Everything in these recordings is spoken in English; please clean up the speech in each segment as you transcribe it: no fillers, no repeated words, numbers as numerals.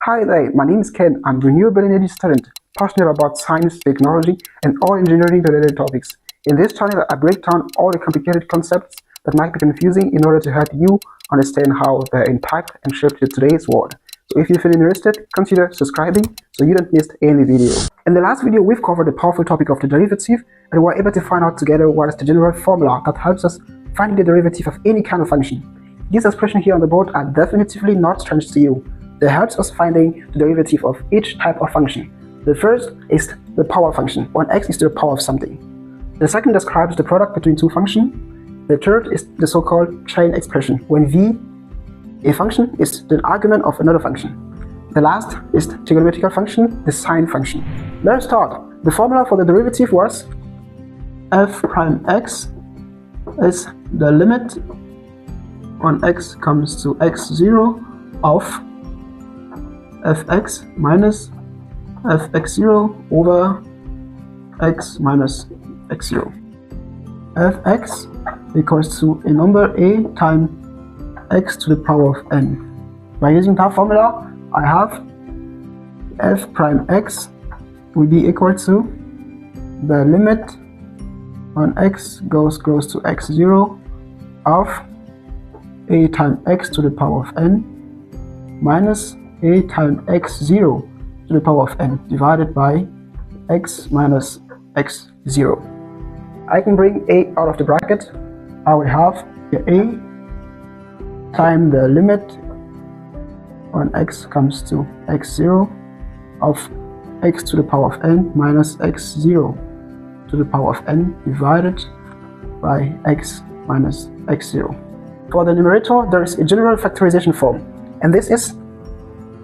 Hi there, my name is Ken. I'm a renewable energy student, passionate about science, technology, and all engineering-related topics. In this channel, I break down all the complicated concepts that might be confusing in order to help you understand how they impact and shape today's world. So if you feel interested, consider subscribing so you don't miss any video. In the last video, we've covered the powerful topic of the derivative, and we're able to find out together what is the general formula that helps us find the derivative of any kind of function. These expressions here on the board are definitively not strange to you. They help us finding the derivative of each type of function. The first is the power function, when x is to the power of something. The second describes the product between two functions. The third is the so-called chain expression, when v, a function, is the argument of another function. The last is the trigonometrical function, the sine function. Let's start. The formula for the derivative was f prime x is the limit when x comes to x0 of fx minus fx0 over x minus x0. fx equals to a number a times x to the power of n. By using that formula, I have f prime x will be equal to the limit when x goes close to x0 of a times x to the power of n minus a times x0 to the power of n divided by x minus x0. I can bring a out of the bracket. I will have a times the limit when x comes to x0 of x to the power of n minus x0 to the power of n divided by x minus x0. For the numerator, there is a general factorization form, and this is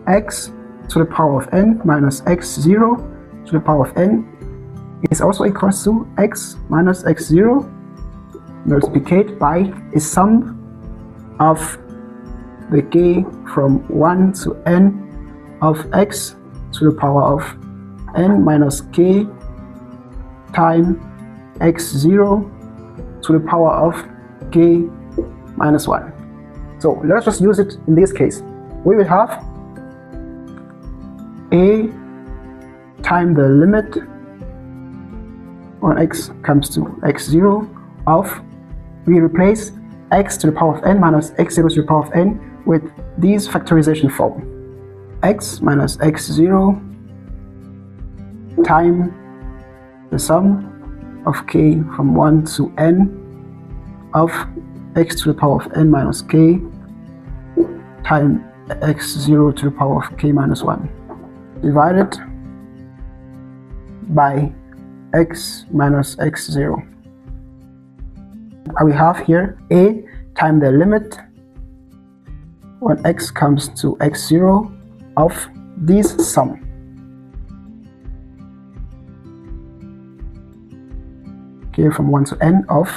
x to the power of n minus x0 to the power of n is also equals to x minus x0 multiplied by a sum of the k from 1 to n of x to the power of n minus k times x0 to the power of k minus 1. So let's just use it in this case. We will have a times the limit when x comes to x0 of, we replace x to the power of n minus x0 to the power of n with this factorization form, x minus x0 times the sum of k from 1 to n of x to the power of n minus k times x0 to the power of k minus 1 divided by x minus x0. We have here a times the limit when x comes to x0 of this sum. K from 1 to n of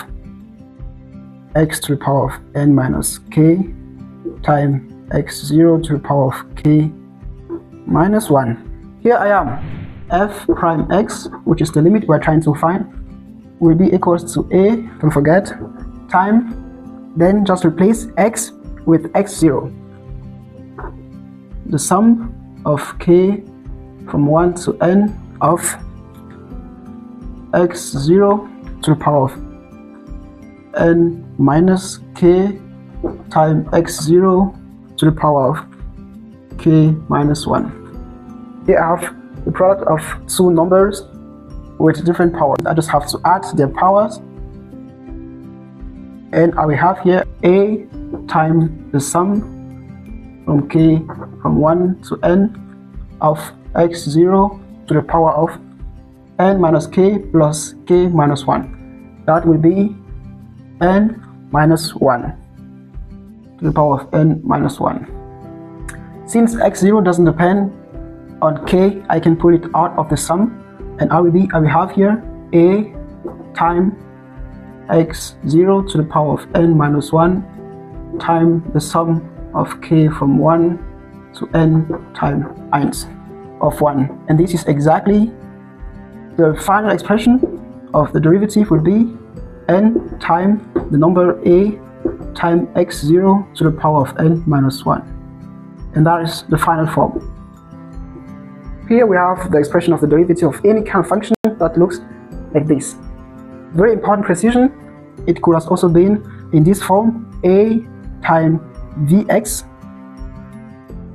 x to the power of n minus k times x0 to the power of k minus 1. Here I am. F prime x, which is the limit we're trying to find, will be equals to a, don't forget, time, then just replace x with x0. The sum of k from 1 to n of x0 to the power of n minus k times x0 to the power of k minus 1. Here I have the product of two numbers with different powers. I just have to add their powers, and I will have here a times the sum from k from 1 to n of x0 to the power of n minus k plus k minus 1. That will be n minus 1 to the power of n minus 1. Since x0 doesn't depend on k, I can pull it out of the sum, and I will have here a times x0 to the power of n minus 1 times the sum of k from 1 to n times 1 of 1. And this is exactly the final expression of the derivative will be n times the number a times x0 to the power of n minus 1. And that is the final form. Here we have the expression of the derivative of any kind of function that looks like this. Very important precision. It could have also been in this form, a times vx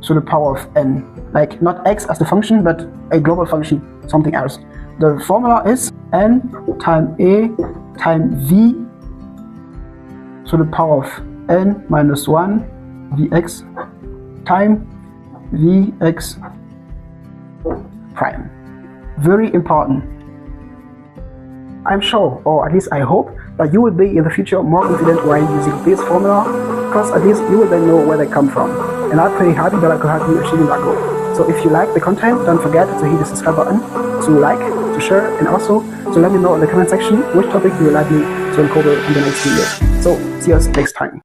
to the power of n. Like not x as the function, but a global function, something else. The formula is n times a times v to the power of n minus 1 vx times vx prime. Very important. I'm sure, or at least I hope, that you will be in the future more confident when using this formula, because at least you will then know where they come from. And I'm pretty happy that I could help you achieving that goal. So if you like the content, don't forget to hit the subscribe button, to like, to share, and also to let me know in the comment section which topic you would like me to uncover in the next video. So see us next time.